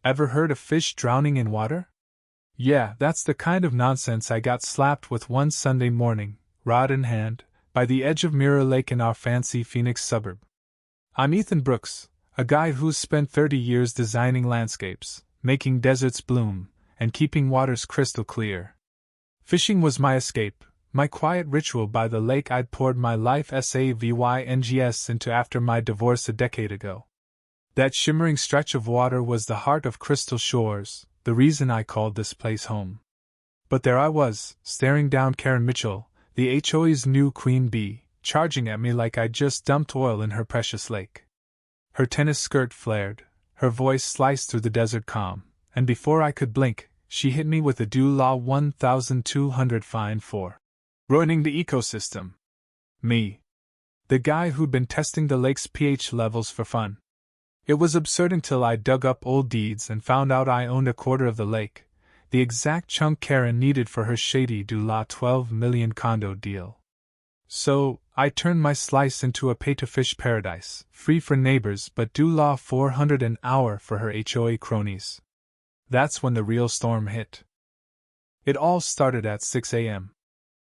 Ever heard of fish drowning in water? Yeah, that's the kind of nonsense I got slapped with one Sunday morning, rod in hand, by the edge of Mirror Lake in our fancy Phoenix suburb. I'm Ethan Brooks, a guy who's spent 30 years designing landscapes, making deserts bloom, and keeping waters crystal clear. Fishing was my escape, my quiet ritual by the lake I'd poured my life savings into after my divorce a decade ago. That shimmering stretch of water was the heart of Crystal Shores, the reason I called this place home. But there I was, staring down Karen Mitchell, the HOA's new queen bee, charging at me like I'd just dumped oil in her precious lake. Her tennis skirt flared, her voice sliced through the desert calm, and before I could blink, she hit me with a DULA 1,200 fine for ruining the ecosystem. Me. The guy who'd been testing the lake's pH levels for fun. It was absurd until I dug up old deeds and found out I owned a quarter of the lake, the exact chunk Karen needed for her shady DULA 12 million condo deal. So, I turned my slice into a pay-to-fish paradise, free for neighbors but DULA 400 an hour for her HOA cronies. That's when the real storm hit. It all started at 6 a.m.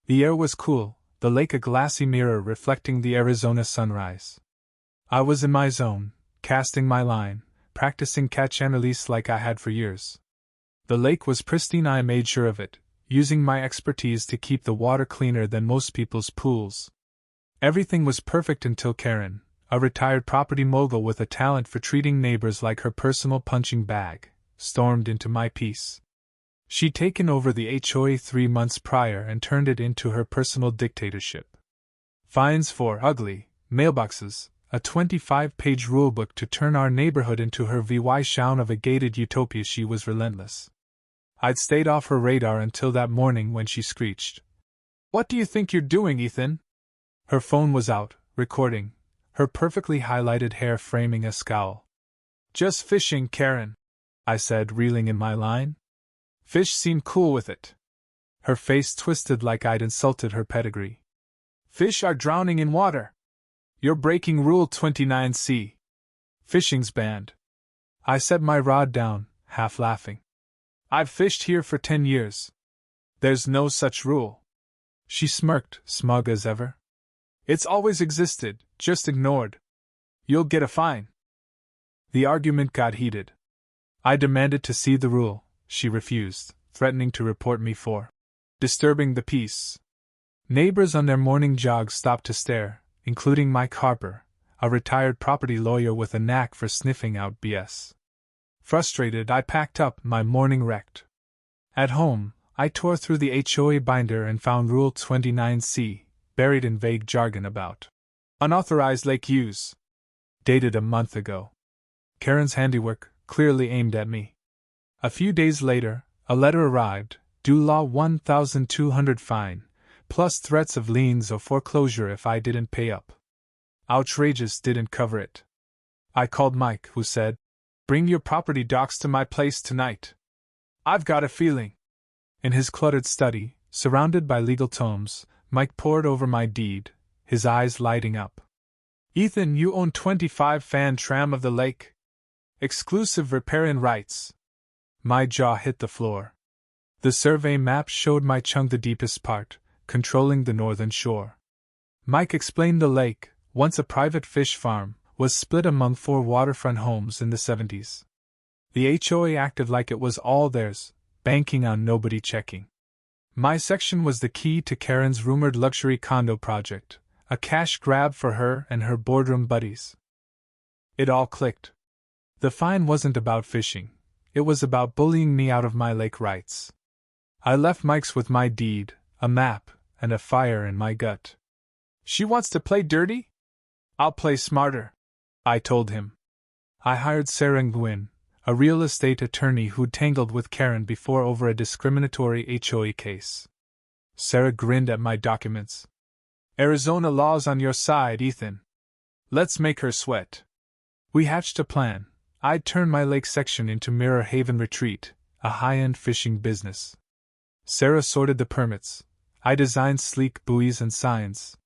The air was cool, the lake a glassy mirror reflecting the Arizona sunrise. I was in my zone, casting my line, practicing catch and release like I had for years. The lake was pristine, I made sure of it, using my expertise to keep the water cleaner than most people's pools. Everything was perfect until Karen, a retired property mogul with a talent for treating neighbors like her personal punching bag, stormed into my piece. She'd taken over the HOA 3 months prior and turned it into her personal dictatorship. Fines for ugly mailboxes, a 25-page rulebook to turn our neighborhood into her VY shown of a gated utopia. She was relentless. I'd stayed off her radar until that morning when she screeched, "What do you think you're doing, Ethan?" Her phone was out, recording, her perfectly highlighted hair framing a scowl. "Just fishing, Karen," I said, reeling in my line. Fish seemed cool with it. Her face twisted like I'd insulted her pedigree. "Fish are drowning in water. You're breaking Rule 29C. Fishing's banned." I set my rod down, half laughing. "I've fished here for 10 years. There's no such rule." She smirked, smug as ever. "It's always existed, just ignored. You'll get a fine." The argument got heated. I demanded to see the rule. She refused, threatening to report me for disturbing the peace. Neighbors on their morning jogs stopped to stare, including Mike Harper, a retired property lawyer with a knack for sniffing out BS. Frustrated, I packed up, my morning wrecked. At home, I tore through the HOA binder and found Rule 29C, buried in vague jargon about unauthorized lake use. Dated a month ago. Karen's handiwork, clearly aimed at me. A few days later, a letter arrived, DULA 1,200 fine, plus threats of liens or foreclosure if I didn't pay up. Outrageous didn't cover it. I called Mike, who said, "Bring your property docs to my place tonight. I've got a feeling." In his cluttered study, surrounded by legal tomes, Mike pored over my deed, his eyes lighting up. "Ethan, you own 25 fan tram of the lake. Exclusive riparian rights." My jaw hit the floor. The survey map showed my chunk the deepest part, controlling the northern shore. Mike explained the lake, once a private fish farm, was split among 4 waterfront homes in the 70s. The HOA acted like it was all theirs, banking on nobody checking. My section was the key to Karen's rumored luxury condo project, a cash grab for her and her boardroom buddies. It all clicked. The fine wasn't about fishing. It was about bullying me out of my lake rights. I left Mike's with my deed, a map, and a fire in my gut. "She wants to play dirty? I'll play smarter," I told him. I hired Sarah Nguyen, a real estate attorney who'd tangled with Karen before over a discriminatory HOA case. Sarah grinned at my documents. "Arizona law's on your side, Ethan. Let's make her sweat." We hatched a plan. I'd turn my lake section into Mirror Haven Retreat, a high-end fishing business. Sarah sorted the permits. I designed sleek buoys and signs.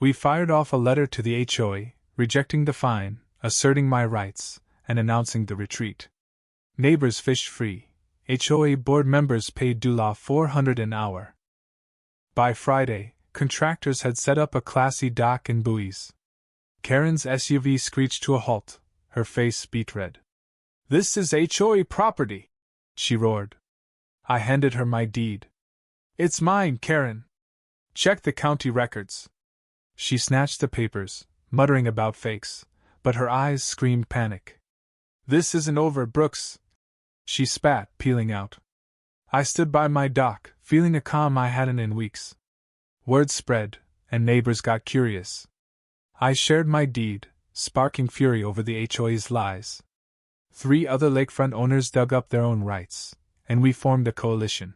We fired off a letter to the HOA, rejecting the fine, asserting my rights, and announcing the retreat. Neighbors fished free. HOA board members paid $400 an hour. By Friday, contractors had set up a classy dock and buoys. Karen's SUV screeched to a halt, her face beet red. "This is HOA property," she roared. I handed her my deed. "It's mine, Karen. Check the county records." She snatched the papers, muttering about fakes, but her eyes screamed panic. "This isn't over, Brooks," she spat, peeling out. I stood by my dock, feeling a calm I hadn't in weeks. Word spread, and neighbors got curious. I shared my deed, sparking fury over the HOA's lies. 3 other lakefront owners dug up their own rights, and we formed a coalition.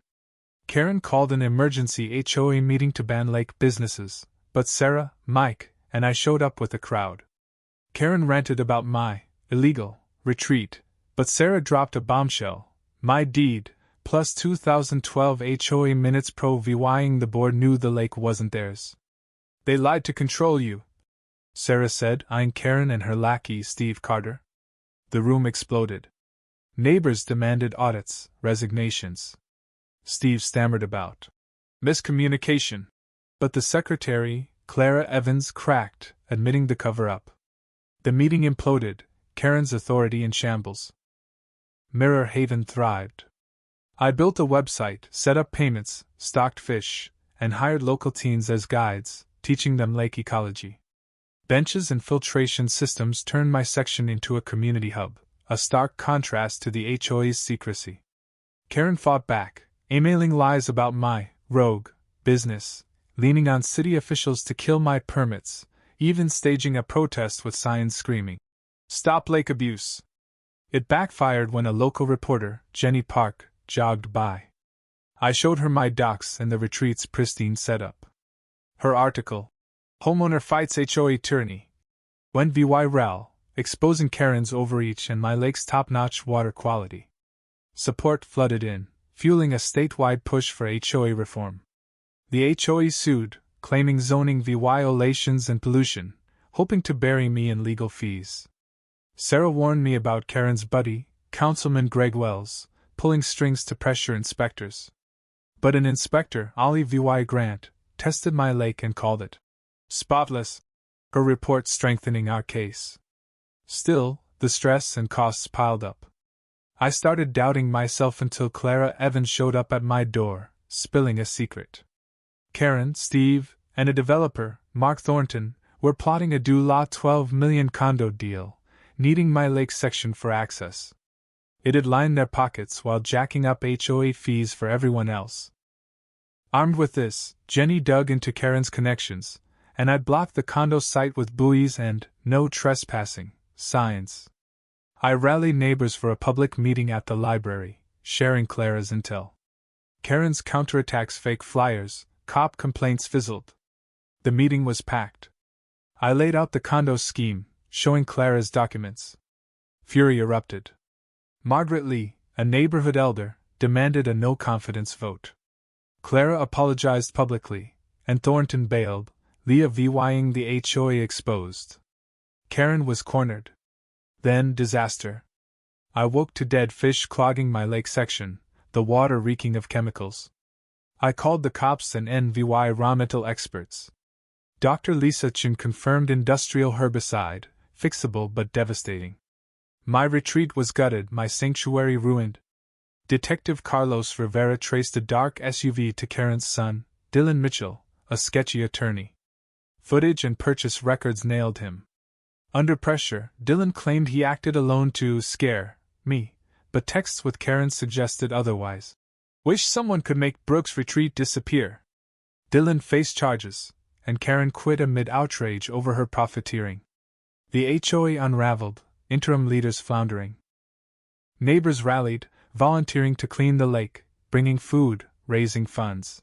Karen called an emergency HOA meeting to ban lake businesses, but Sarah, Mike, and I showed up with a crowd. Karen ranted about my illegal retreat, but Sarah dropped a bombshell: my deed, plus 2012 HOA minutes pro-VYing the board knew the lake wasn't theirs. "They lied to control you," Sarah said, eyeing Karen and her lackey Steve Carter. The room exploded. Neighbors demanded audits, resignations. Steve stammered about miscommunication, but the secretary, Clara Evans, cracked, admitting the cover-up. The meeting imploded, Karen's authority in shambles. Mirror Haven thrived. I built a website, set up payments, stocked fish, and hired local teens as guides, teaching them lake ecology. Benches and filtration systems turned my section into a community hub, a stark contrast to the HOA's secrecy. Karen fought back, emailing lies about my rogue business, leaning on city officials to kill my permits, even staging a protest with signs screaming, "Stop lake abuse." It backfired when a local reporter, Jenny Park, jogged by. I showed her my docs and the retreat's pristine setup. Her article, "Homeowner Fights HOA Tyranny," went viral, exposing Karen's overreach and my lake's top-notch water quality. Support flooded in, fueling a statewide push for HOA reform. The HOA sued, claiming zoning violations and pollution, hoping to bury me in legal fees. Sarah warned me about Karen's buddy, Councilman Greg Wells, pulling strings to pressure inspectors. But an inspector, Ollie V.Y. Grant, tested my lake and called it spotless, her report strengthening our case. Still, the stress and costs piled up. I started doubting myself until Clara Evans showed up at my door, spilling a secret. Karen, Steve, and a developer, Mark Thornton, were plotting a $12 million condo deal, needing my lake section for access. It had lined their pockets while jacking up HOA fees for everyone else. Armed with this, Jenny dug into Karen's connections, and I'd blocked the condo site with buoys and "no trespassing" signs. I rallied neighbors for a public meeting at the library, sharing Clara's intel. Karen's counterattacks, fake flyers, cop complaints fizzled. The meeting was packed. I laid out the condo scheme, showing Clara's documents. Fury erupted. Margaret Lee, a neighborhood elder, demanded a no-confidence vote. Clara apologized publicly, and Thornton bailed, Leah VYing the HOA exposed. Karen was cornered. Then disaster. I woke to dead fish clogging my lake section, the water reeking of chemicals. I called the cops and NVY environmental experts. Dr. Lisa Chen confirmed industrial herbicide, fixable but devastating. My retreat was gutted, my sanctuary ruined. Detective Carlos Rivera traced a dark SUV to Karen's son, Dylan Mitchell, a sketchy attorney. Footage and purchase records nailed him. Under pressure, Dylan claimed he acted alone to scare me, but texts with Karen suggested otherwise. "Wish someone could make Brooks' retreat disappear." Dylan faced charges, and Karen quit amid outrage over her profiteering. The HOA unraveled, interim leaders floundering. Neighbors rallied, volunteering to clean the lake, bringing food, raising funds.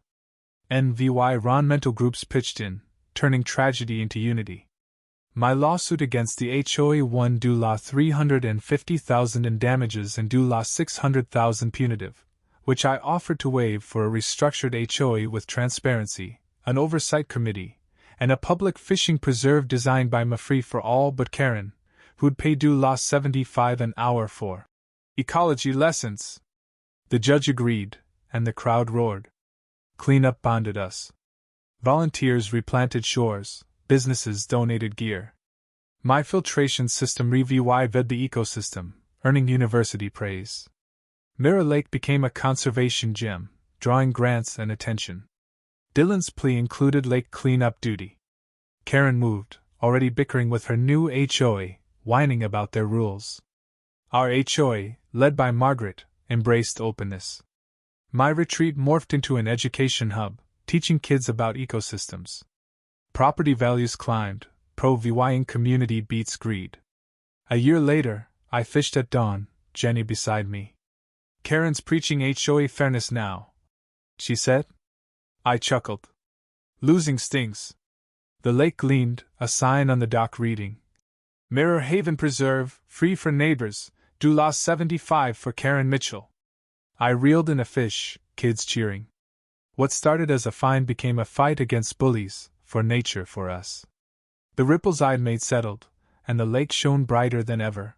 NVY environmental groups pitched in, turning tragedy into unity. My lawsuit against the HOA won $350,000 in damages and $600,000 punitive, which I offered to waive for a restructured HOA with transparency, an oversight committee, and a public fishing preserve designed by Mafree for all but Karen, who'd pay $75 an hour for Ecology lessons. The judge agreed, and the crowd roared. Cleanup bonded us. Volunteers replanted shores, businesses donated gear. My filtration system revived the ecosystem, earning university praise. Mirror Lake became a conservation gem, drawing grants and attention. Dylan's plea included lake cleanup duty. Karen moved, already bickering with her new HOA, whining about their rules. Our HOA, led by Margaret, embraced openness. My retreat morphed into an education hub, teaching kids about ecosystems. Property values climbed, pro-VYing community beats greed. A year later, I fished at dawn, Jenny beside me. Karen's preaching HOA fairness now, she said. I chuckled. Losing stings. The lake gleamed, a sign on the dock reading, Mirror Haven Preserve, free for neighbors, do law 75 for Karen Mitchell. I reeled in a fish, kids cheering. What started as a fine became a fight against bullies, for nature for us. The ripples I'd made settled, and the lake shone brighter than ever.